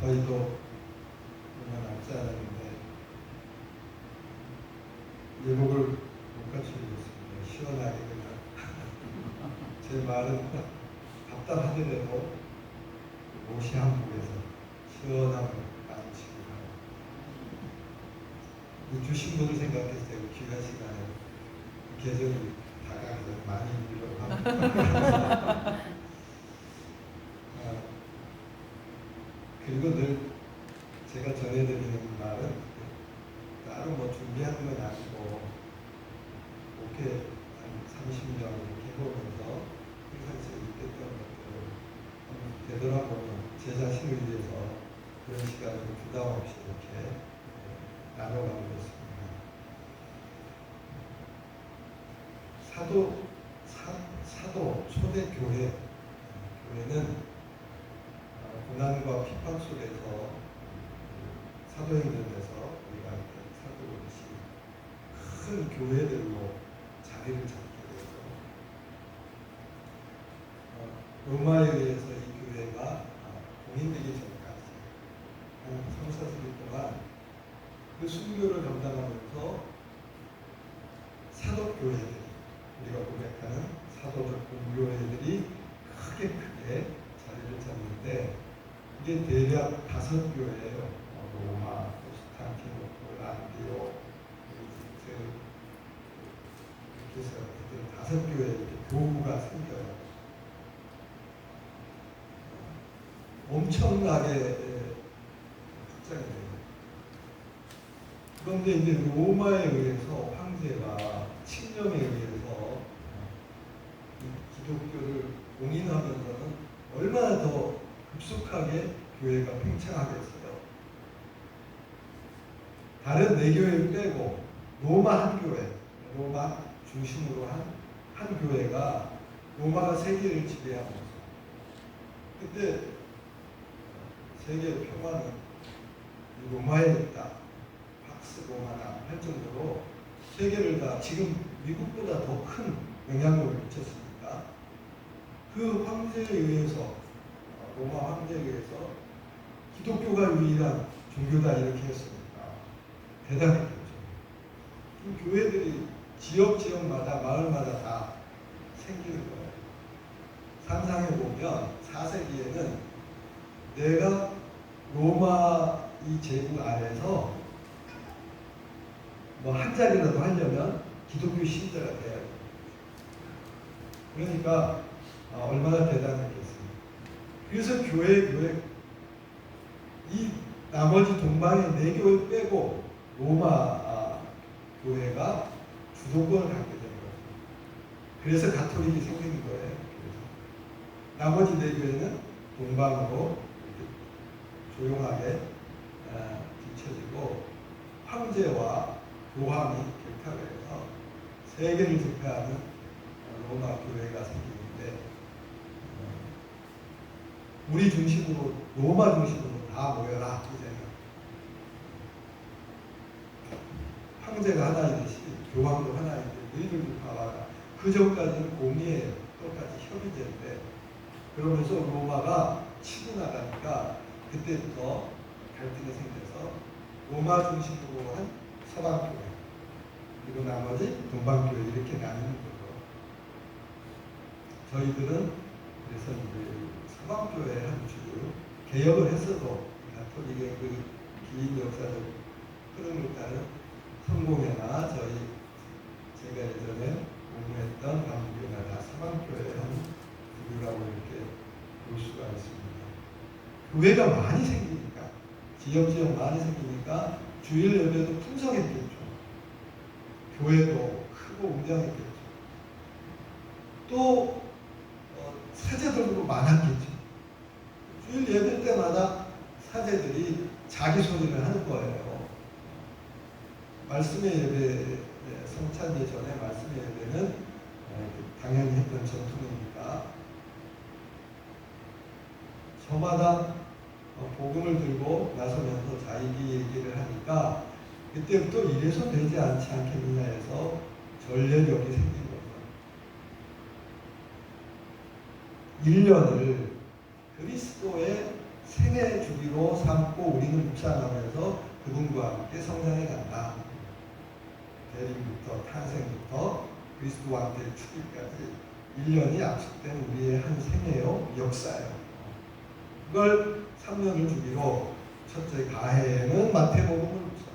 저희도 얼마 남지 않았는데 예복을 못 갖추고 있습니다. 시원하게 그냥 제 말은 답답하더라도 옷이 한복에서 시원함을 많이 치고 가요. 주신 분을 생각해서 제가 귀한 시간에 계절이 다가가서 많이 입으려고 합니다. 그리고 늘 제가 전해드리는 말은 따로 뭐 준비하는 건 아니고 목회 한 30년 이렇게 해보면서 평상시에 느꼈던 것들을 되돌아보면 제 자신을 위해서 그런 시간을 부담 없이 이렇게 나눠가고 있습니다. 사도 초대 교회는 고난과 핍박 속에서 사도행전에서 우리가 살펴보듯이 큰 교회들로 자리를 잡게 되죠. 로마에 의해서 이 교회가 공인되기 전까지 한 3~4세기 동안 그 순교를 감당하면서 사도교회들이, 우리가 고백하는 사도적 공교회들이 크게 자리를 잡는데, 이게 대략 5교회예요. 로마, 콘스탄티노플, 안디옥, 이집트, 이렇게 해서 5교회 이렇게 교구가 생겨요. 엄청나게 확장이 돼요. 그런데 이제 로마에 의해서 황제가 칙령에 의해서 기독교를 공인하면서는 얼마나 더 급속하게 교회가 팽창하겠어요. 다른 4교회를 빼고 로마 한 교회, 로마 중심으로 한 교회가 로마가 세계를 지배하면서, 그때 세계의 평화는 로마에 있다, 팍스 로마나 할 정도로 세계를 다, 지금 미국보다 더 큰 영향력을 미쳤습니다. 그 황제에 의해서, 로마 황제에 의해서 기독교가 유일한 종교다 이렇게 했습니다. 대단했겠죠. 교회들이 지역마다, 마을마다 다 생기는 거예요. 상상해보면 4세기에는 내가 로마 이 제국 안에서 뭐 한 자리라도 하려면 기독교 신자가 돼야 돼요. 그러니까 얼마나 대단했겠습니까. 그래서 교회 이 나머지 동방의 4교회 빼고 로마 교회가 주도권을 갖게 된 거예요. 그래서 가톨릭이 생긴 거예요. 나머지 4교회는 동방으로 조용하게 뒤처지고, 황제와 교황이 결탁해서 세계를 지배하는 로마 교회가 생기는데, 우리 중심으로, 로마 중심으로 다 모여라. 이제는 황제가 하나이듯이 교황도 하나인데 너희들도 다 와라. 그 전까지는 공의예요. 똑같이 협의제인데, 그러면서 로마가 치고 나가니까 그때부터 갈등이 생겨서 로마 중심으로 한 서방교회, 그리고 나머지 동방교회 이렇게 나누는 거죠. 저희들은 그래서 이제 서방교회 한 주 개혁을 했어도 가톨릭의 그 긴 역사적 흐름을 따른 성공회나 제가 예전에 공부했던 감리교회가 다 서방교회 한 주라고 이렇게 볼 수가 있습니다. 교회가 많이 생기니까, 지역 많이 생기니까 주일 예배도 풍성했겠죠. 교회도 크고 웅장했겠죠. 또 사제들도 많았겠죠. 주일 예배 때마다 사제들이 자기 소리를 하는 거예요. 말씀의 예배, 성찬제 전에 말씀의 예배는 당연히 했던 전통이니까 저마다 복음을 들고 나서면서 자기 얘기를 하니까 그때부터 이래서 되지 않지 않겠느냐 해서 전례력이 생긴 거죠. 1년을 그리스도의 생애 주기로 삼고 우리는 묵상하면서 그분과 함께 성장해 간다. 대림부터 탄생부터 그리스도와 함께 죽기까지 1년이 약속된 우리의 한 생애요, 역사예요. 그걸 3년을 주기로 첫째 가해에는 마태복음을 묵상,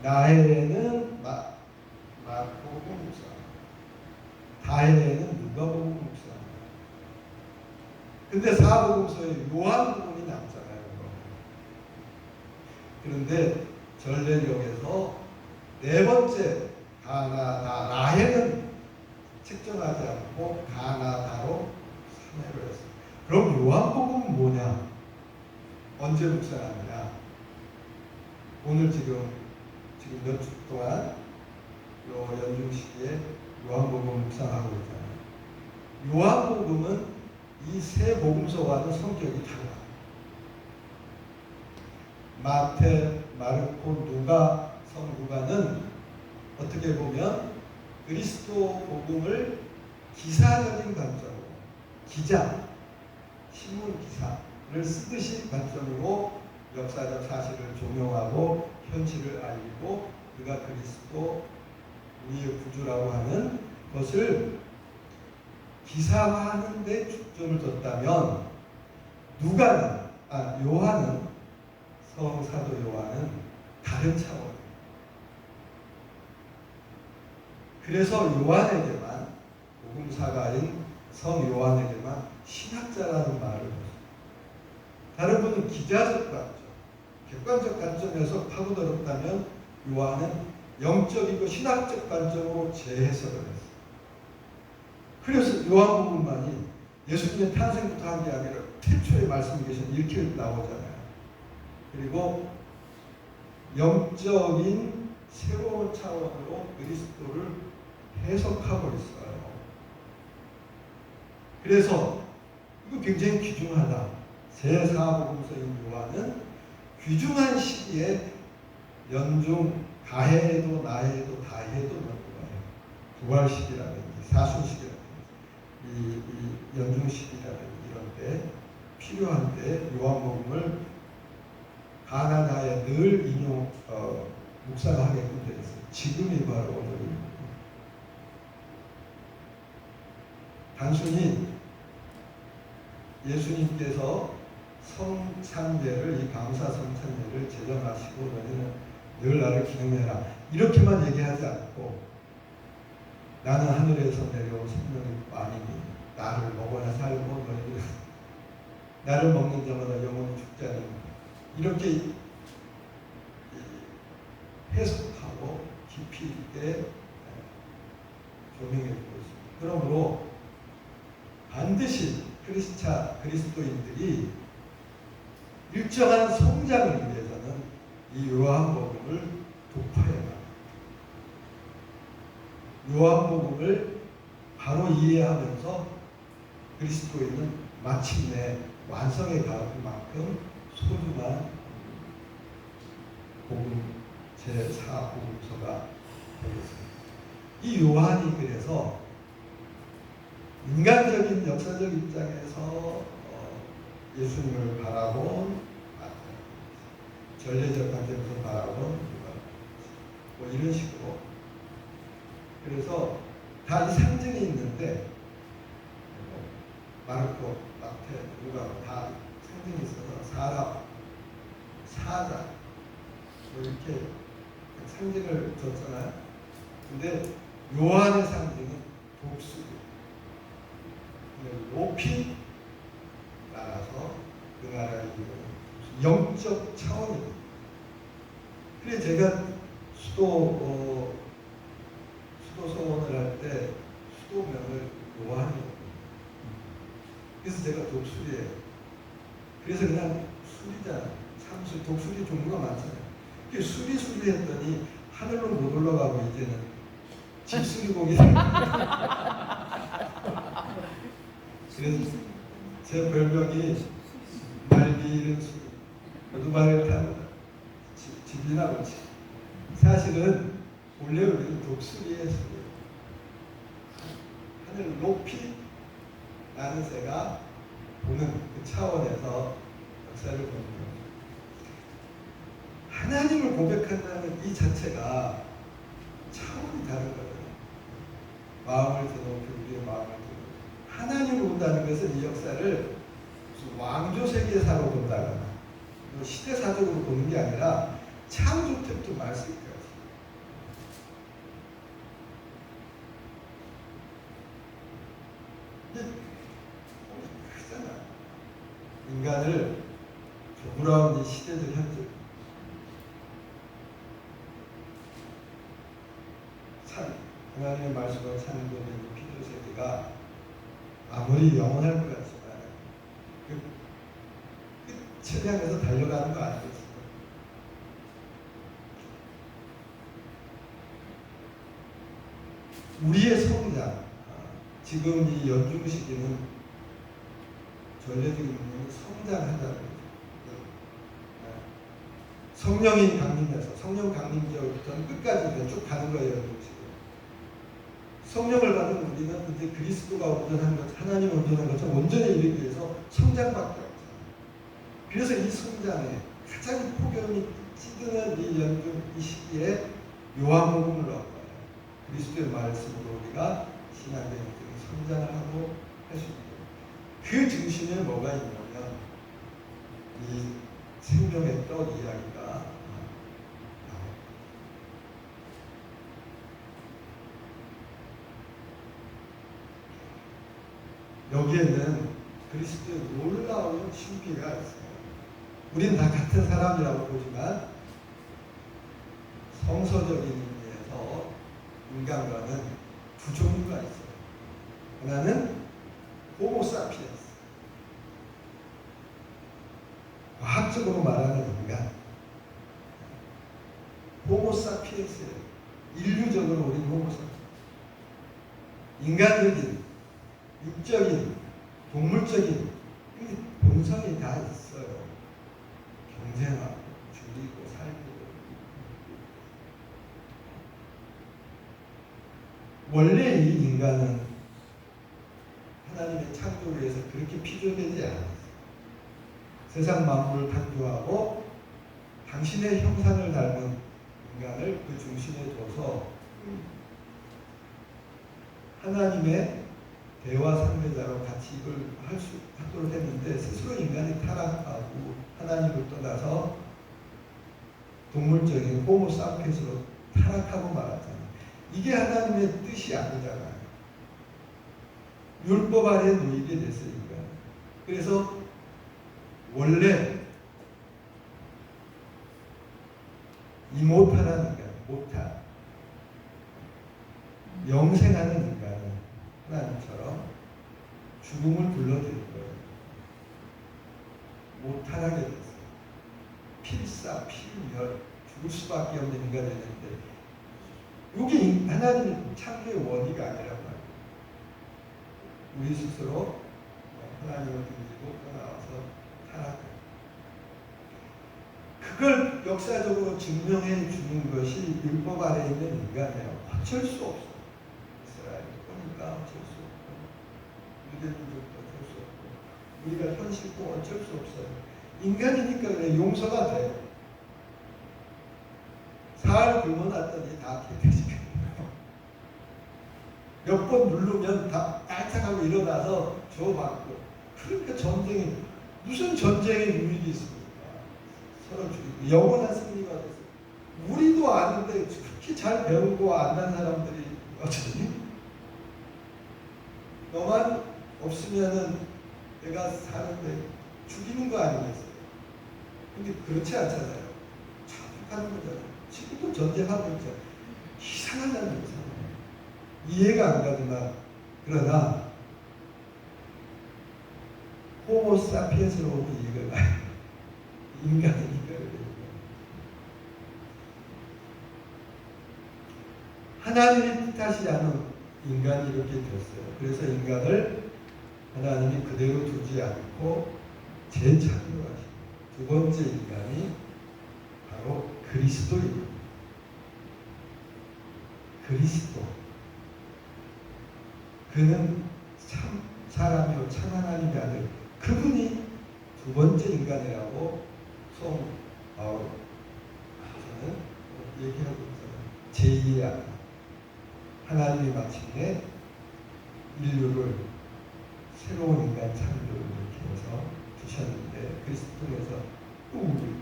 나해에는 마태복음을 묵상, 다해에는 누가복음을 묵상. 근데 사복음서에 요한복음이 남잖아요. 그런데 전례력에서 네 번째 가나다 라헬은 책정하지 않고 가나다로 3회로 했어요. 그럼 요한복음은 뭐냐? 언제 묵상하느냐? 오늘 지금 몇 주 동안 요 연중 시기에 요한복음 묵상하고 있잖아요. 요한복음은 이 세 복음서와는 성격이 달라요. 마태, 마르코, 누가, 성루가는 어떻게 보면 그리스도 복음을 기사적인 관점으로, 기자, 신문 기사를 쓰듯이 관점으로 역사적 사실을 조명하고 현실을 알리고 그가 그리스도 우리의 구주라고 하는 것을 기사화하는 데 초점을 뒀다면 요한은 성사도 요한은 다른 차원이에요. 그래서 요한에게만 복음사가인 성 요한에게만 신학자라는 말을 했어요. 다른 분은 기자적 관점, 객관적 관점에서 파고들었다면 요한은 영적이고 신학적 관점으로 재해석을 했어요. 그래서 요한복음만이 예수님의 탄생부터 한 게 아니라 태초에 말씀이 계신 이렇게 나오잖아요. 그리고 영적인 새로운 차원으로 그리스도를 해석하고 있어요. 그래서 이거 굉장히 귀중하다. 제4복음서인 요한은 귀중한 시기에 연중 가해에도 나해에도 다해에도 넣은 거예요. 부활시기라든지 사순시기라든지 이 연중시기라든지 이런 때 필요한 때 요한복음을 가나다에 늘 묵상하게끔 되어 있어요. 지금이 바로 오늘입니다. 단순히 예수님께서 성찬례를 이 감사 성찬례를 제정하시고 너희는 늘 나를 기념해라 이렇게만 얘기하지 않고 나는 하늘에서 내려온 생명의 빵이니 나를 먹어야 살고 너희는 나를 먹는 자마다 영원히 죽지 않는 이렇게 해석하고 깊이 있게 조명해 주고 있습니다. 그러므로 반드시 그리스도인들이 일정한 성장을 위해서는 이 요한복음을 독파해야 합니다. 요한복음을 바로 이해하면서 그리스도인은 마침내 완성에 가는 만큼 소중한 복음 제4복음서가 되겠습니다. 이 요한이 그래서 인간적인 역사적 입장에서 예수님을 바라본 전례적 관점에서 바라본 뭐 이런 식으로 그래서 다 이 상징이 있는데 마르코, 마태, 누가 다 상징이 있어서 사람, 사자 뭐 이렇게 상징을 줬잖아요. 근데 요한의 상징은 독수리 높이 날아서 그 나라의 영적 차원입니다. 그래서 제가 수도 소원을 할 때 수도명을 요한이었거든요. 그래서 제가 독수리예요. 그래서 그냥 수리잖아요. 참수 독수리 종류가 많잖아요. 수리 했더니 하늘로 못 올라가고 이제는 집수리공이 그래서 제 별명이 날비는 수리, 오토바이를 타는 집이나 그렇지. 사실은 원래 우리는 독수리의 수리, 하늘 높이 나는 새가 보는 그 차원에서 역사적 하나님을 고백한다는 이 자체가 차원이 다른 거예요. 마음을 드높이 우리의 마음을 드높이 하나님을 본다는 것은 이 역사를 무슨 왕조 세계사로 본다거나 시대사적으로 보는 게 아니라 창조 때부터 말씀까지 크잖아. 인간을 돌아온 이 시대들 현재 하나님의 말씀으로 사는 것은 피조 세계가 아무리 영원할 것 같지만 그 끝을 향해서 달려가는 거 아니겠어요? 우리의 성장, 지금 이 연중 시기는 전례적인 의미는 성장한다는 거죠. 성령이 강림해서 성령 강림제로부터는 끝까지 쭉 가는 거예요. 연중 시기. 성령을 받은 우리는 이제 그리스도가 온전한 것, 하나님 온전한 것처럼 온전히 이르기 위해서 성장밖에 없잖아요. 그래서 이 성장에 가장 폭염이 찌드는 이 연중 이 시기에 요한복음을 얻어요. 그리스도의 말씀으로 우리가 신앙의 성장을 하고 할 수 있는 그 중심에 뭐가 있냐면 이 생명의 떡 이야기가 나옵니다. 여기에는 그리스도의 놀라운 신비가 있어요. 우리는 다 같은 사람이라고 보지만 성서적인 의미에서 인간과는 두 종류가 있어요. 하나는 호모사피엔스, 과학적으로 말하는 인간. 호모사피엔스예요. 인류적으로 우리는 호모사피엔스. 인간적인, 육적인, 동물적인 본성이 다 있어요. 경쟁하고, 죽이고, 살고. 원래 이 인간은 하나님의 창조를 위해서 그렇게 피조되지 않았어요. 세상 만물을 창조하고 당신의 형상을 닮은 인간을 그 중심에 둬서 하나님의 대화 상대자로 같이 이걸 하도록 했는데 스스로 인간이 타락하고 하나님을 떠나서 동물적인 호모사피엔스로 타락하고 말았잖아요. 이게 하나님의 뜻이 아니잖아요. 율법 아래 놓이게 됐으니까. 그래서 원래 이모탈한 인간, 모탈, 영생하는 인간은 하나님처럼 죽음을 불러들일 거예요. 모탈하게 됐어요. 필사, 필멸, 죽을 수밖에 없는 인간이 됐는데 이게 하나님의 창조의 원리가 아니란 말이에요. 우리 스스로 하나님을 등지고 떠나와서 타락해요. 그걸 역사적으로 증명해 주는 것이 율법 아래 있는 인간이에요. 어쩔 수 없어. 이스라엘 보니까 어쩔 수 없고 유대민족도 어쩔 수 없고 우리가 현실도 어쩔 수 없어요. 인간이니까 그래. 용서가 돼. 사흘 굶어놨더니 다 퇴퇴시켜요. 몇 번 누르면 다 깔짝하고 일어나서 줘받고. 그러니까 전쟁이 무슨 전쟁의 유익이 있습니까? 서로 죽이고 영원한 승리가 됐어요. 우리도 아는데 그렇게 잘 배우고 안난 사람들이 어쩌니? 너만 없으면은 내가 사는데 죽이는 거 아니겠어요? 근데 그렇지 않잖아요. 자극하는 거잖아요. 지금도 전쟁하고 있죠. 이상하다는 거죠. 이해가 안 가지만 그러나 호모사피엔스로 이해가 가요. 인간이니까 하나님이 뜻하지 않은 인간이 이렇게 됐어요. 그래서 인간을 하나님이 그대로 두지 않고 재창조하신 두 번째 인간이 바로 그리스도입니다. 그리스도. 그는 참 사람이요 참 하나님의 아들. 그분이 두 번째 인간이라고 송 바울 얘기하고 있잖아요. 제2의 아들. 하나님이 마침내 인류를 새로운 인간 창조를 이렇게 해서 두셨는데 그리스도 통해서 또 우리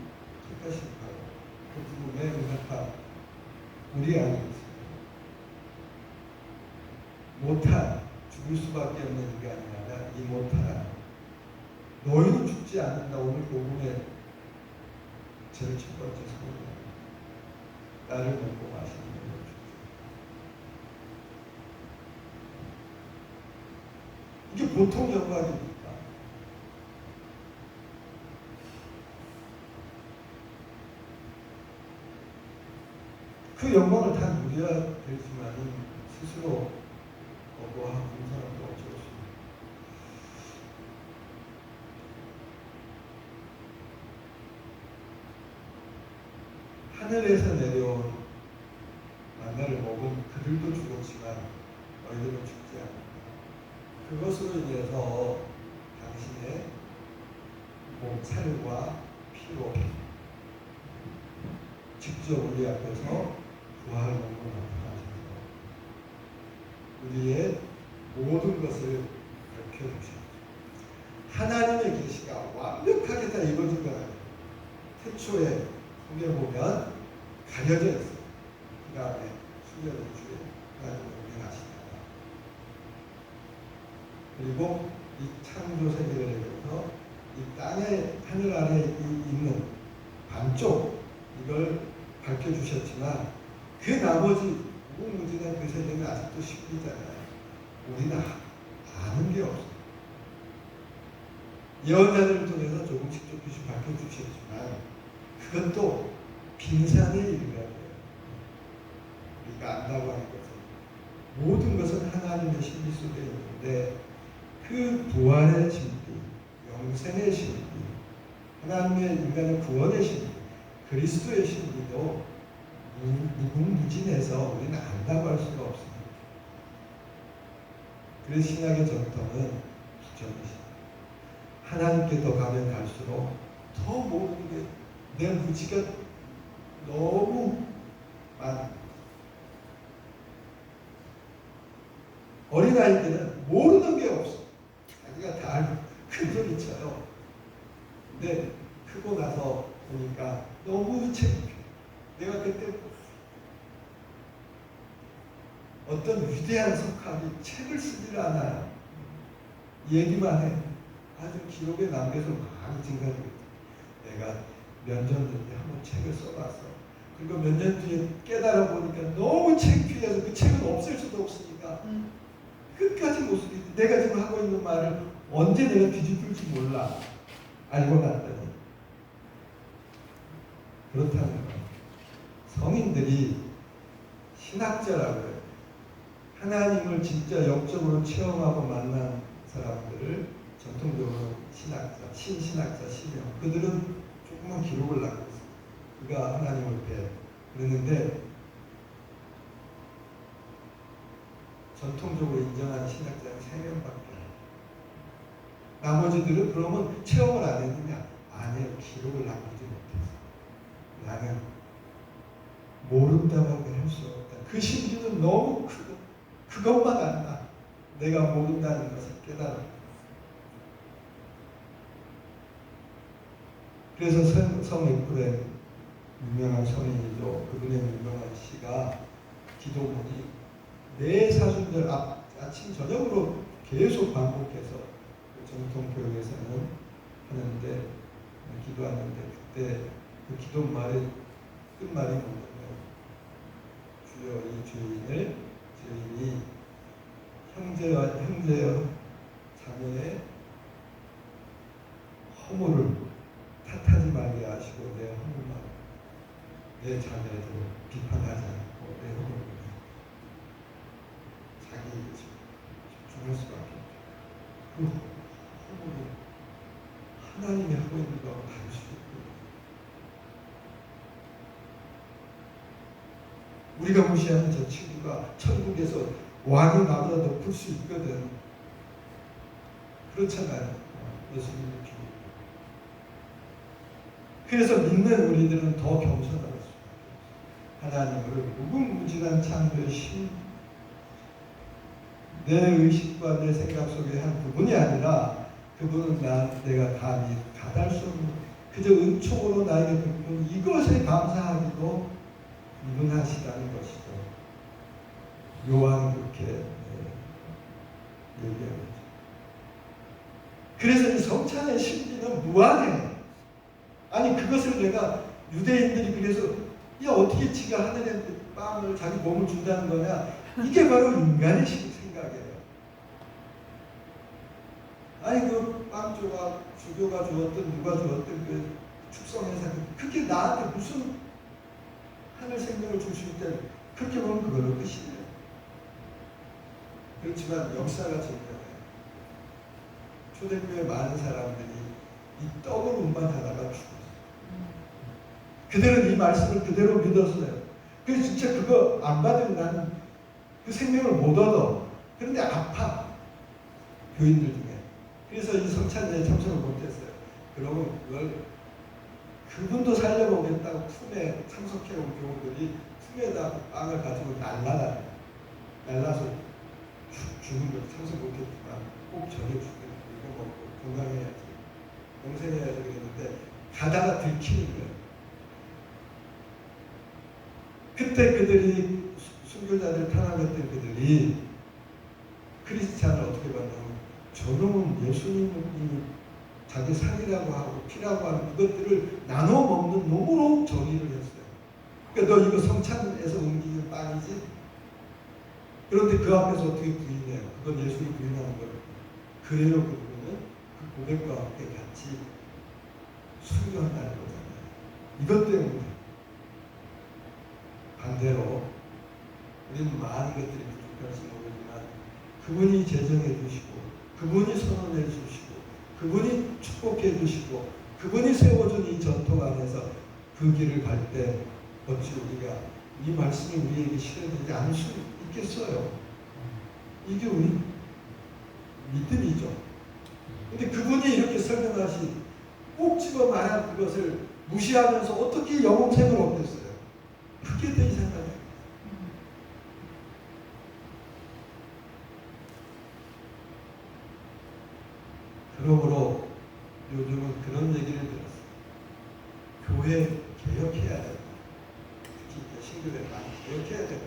택하실까요? 그 부분에 응답한 우리 안에 있습니다. 못한 죽을 수밖에 없는 인간이 아니라 이 못한 너희는 죽지 않는다. 오늘 복음의 제일 첫 번째 소리입니다. 나를 먹고 마시는 너희는 죽지. 이게 보통 영광입니까? 그 영광을 다 누려야 되지만 스스로 거부하는 사람도 어쩔 수 없습니다. 하늘에서 내려온 만나를 먹은 그들도 죽었지만 너희들은 죽지 않는다. 그것으로 인해서 당신의 살과 피로 직접 우리 앞에서 부활을 먹고 나타나셔서 우리의 모든 것을 밝혀주셨죠. 하나님의 계시가 완벽하게 다 이루어진 것 같아요. 태초에 속에 보면 가려져 있어요. 그 다음에 수년의 주에 하나님을 운행하시다가 그리고 이 창조 세계를 내려서 이 땅에 하늘 아래에 있는 반쪽 이걸 밝혀주셨지만 그 나머지 무궁무진한 그 세계는 아직도 시비잖아요. 우리는 아는 게 없어요. 예언자들을 통해서 조금씩 밝혀주셨지만 그건 또 빙산의 일이라고 해요. 우리가 안다고 하는 것은 모든 것은 하나님의 신비 속에 있는데 그 부활의 신비, 영생의 신비, 하나님의 인간의 구원의 신비, 그리스도의 신비도 무궁무진해서 우리는 안다고 할 수가 없습니다. 그래서 신약의 전통은 기적이십니다. 하나님께 더 가면 갈수록 더 모든 게 내 무지가 너무 많아. 어린아이들은 모르는 게 없어. 자기가 다 알고 큰 소리 쳐요. 근데 크고 나서 보니까 너무 창피해. 내가 그때 어떤 위대한 석학이 책을 쓰지를 않아요. 얘기만 해. 아주 기록에 남겨서 많이 증가되고 내가 몇 년 전에 한번 책을 써봤어. 그리고 몇 년 뒤에 깨달아 보니까 너무 창피해서 그 책은 없앨 수도 없으니까 끝까지 못 쓰겠지. 내가 지금 하고 있는 말을 언제 내가 뒤집을지 몰라. 알고 났더니 그렇다는 거예요. 성인들이 신학자라고 해요. 하나님을 진짜 영적으로 체험하고 만난 사람들을 전통적으로 신학자, 신신학자, 신령 그들은 조금만 기록을 남겼어요. 그가 하나님을 뵈 그랬는데 전통적으로 인정하는 신학자는 3명밖에 나머지들은 그러면 체험을 안 했느냐? 아니에요. 기록을 남기지 못해서. 나는 모른다고는 할 수 없다. 그 신비는 너무 크고 그것만 안다. 내가 모른다는 것을 깨달아. 그래서 성 에프렘 유명한 성인이죠. 그분의 유명한 시가 기도문이 매 사순절 아침 저녁으로 계속 반복해서 정통 교회에서는 하는데 기도하는데 그때 그 기도말의 끝말이 뭐냐면 주여 이 주인이 형제여 자매의 허물을 탓하지 말게 하시고 내 허물만 내 자녀들 비판하지 않고 내 허물을 자기 집중할 수밖에 없죠. 그 허물을 하나님이 하고 있는 거하고 다를 수 있고 우리가 무시하는 저 친구가 천국에서 왕이 나보다 높을 수 있거든. 그렇잖아요. 예수님의 비유. 그래서 믿는 우리들은 더 겸손하고 있습니다. 하나님을 무궁무진한 창조의 내 의식과 내 생각 속에 한 부분이 아니라 그분은 내가 감히 가달 수 없는 그저 은총으로 나에게 베푼 이것에 감사하기도 무능하시다는 것이죠. 요한 그렇게 얘기합니다. 그래서 이 성찬의 신비는 무한해. 아니 그것을 내가 유대인들이 그래서 야 어떻게 지가 하늘에 빵을 자기 몸을 준다는 거냐, 이게 바로 인간의 생각이에요. 아니 그 빵 조각 주교가 주었든 누가 주었든 그 축성회사 그게 나한테 무슨 하늘 생명을 줄 수 있다, 그렇게 보면 그걸로 끝이에요. 그렇지만 역사가 증명해요. 초대교회 많은 사람들이 이 떡을 운반하다가 죽었어요. 그들은 이 말씀을 그대로 믿었어요. 그래서 진짜 그거 안 받으면 나는 그 생명을 못 얻어. 그런데 아파. 교인들 중에. 그래서 이 성찬제에 참석을 못했어요. 그러면 그걸 그분도 살려보겠다고 품에 참석해온 교우들이 품에다 빵을 가지고 날라서 죽은 걸 참석 못했지만 꼭 저녁 죽는 이거 먹고 건강해야지, 영생해야지 그랬는데 가다가 들키는 거예요. 그때 그들이 순교자들 탄압했던 그들이 크리스찬을 어떻게 봤냐면 저놈은 예수님이 자기 살이라고 하고 피라고 하는 그것들을 나눠 먹는 놈으로 정의를 했어요. 그러니까 너 이거 성찬에서 옮기는 빵이지? 그런데 그 앞에서 어떻게 부인해요? 그건 예수를 부인하는 거예요. 그래로 그분은 그 고백과 함께 같이 순교한다는 거잖아요. 이것 때문에. 반대로 우리는 많은 것들이 부족할지 모르지만 그분이 제정해 주시고 그분이 선언해 주시고 그분이 축복해 주시고 그분이 세워준 이 전통 안에서 그 길을 갈 때 어찌 우리가 이 말씀이 우리에게 실현되지 않을 수 있겠어요. 이게 우리 믿음이죠. 근데 그분이 이렇게 설명하신 꼭 집어 말한 그것을 무시하면서 어떻게 영혼생을 얻겠어요? 그게 더 이상하네요. 그러므로 요즘은 그런 얘기를 들었어요. 교회 개혁해야 된다. 특히 신교회 많이 개혁해야 된다.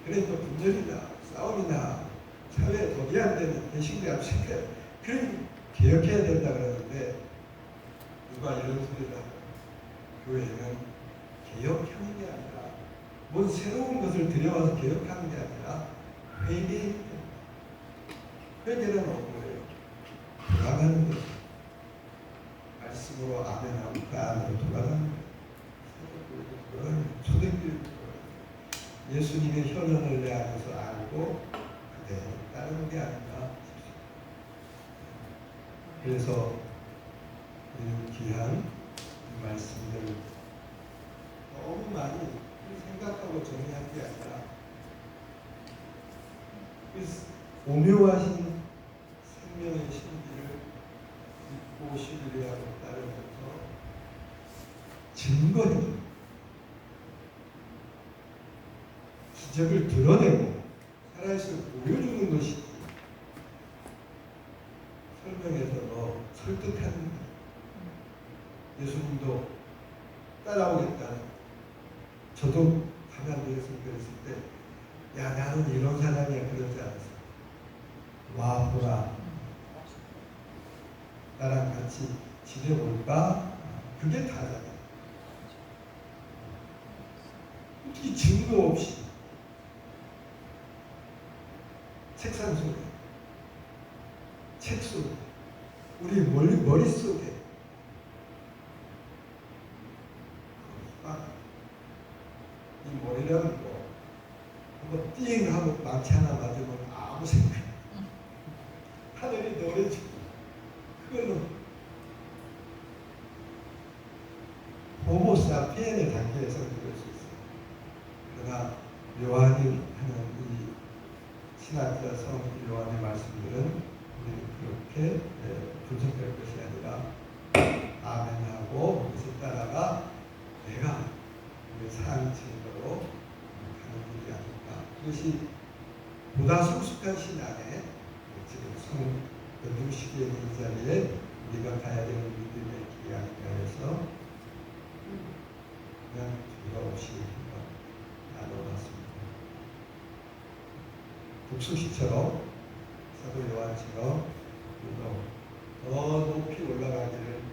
그러니까 분열이나 싸움이나 사회에 도움이 안 되는 개신교회 아주 실패. 그러니 개혁해야 된다 그러는데 누가 이런 소리를 하고 교회는 개혁하는 게 아니라 뭔 새로운 것을 들여와서 개혁하는 게 아니라 회개해야 된다. 회개는 뭐예요? 돌아가는 거예요. 말씀으로 아멘하고 그 안으로 돌아가는 거예요. 초대교육 예수님의 현현을 내 안에서 알고 그대로 따르는 게 아닌가 싶습니다. 그래서 귀한 이 말씀들을 너무 많이 생각하고 정리한 게 아니라 오묘하신 생명의 신비를 믿고 신뢰하고 따르면서 증거해 기적을 드러내고 살아있음을 보여주는 것이지 설명해서 너 설득하는 거야. 예수님도 따라오겠다는, 저도 가난교에서 그랬을 때 야 나는 이런 사람이야 그러지 않았어. 와 보라 나랑 같이 지내볼까? 그게 다잖아. 어떻게 증거 없이 책상 속에, 책 속에, 우리 머릿속에 이 머리라는 거 한번 띵 하고 망치 하나 맞으면 아무 생각, 하늘이 노래지고 그걸로 호모사피엔의 단계에서 그럴 수 있어요. 그러나 요한이 하는 이 신학자 성 요한의 말씀들은 우리는 그렇게 분석될 것이 아니라 아멘하고 그것을 따라가 내가 우리 삶 증거로 그것이 보다 성숙한 신앙에 지금 요즘 시기에 이 자리에 우리가 가야 되는 믿음의 길이 아닌가 해서 그냥 주의가 없이 나눠봤습니다. 북수시처럼 사도 요한처럼 더 높이 올라가기를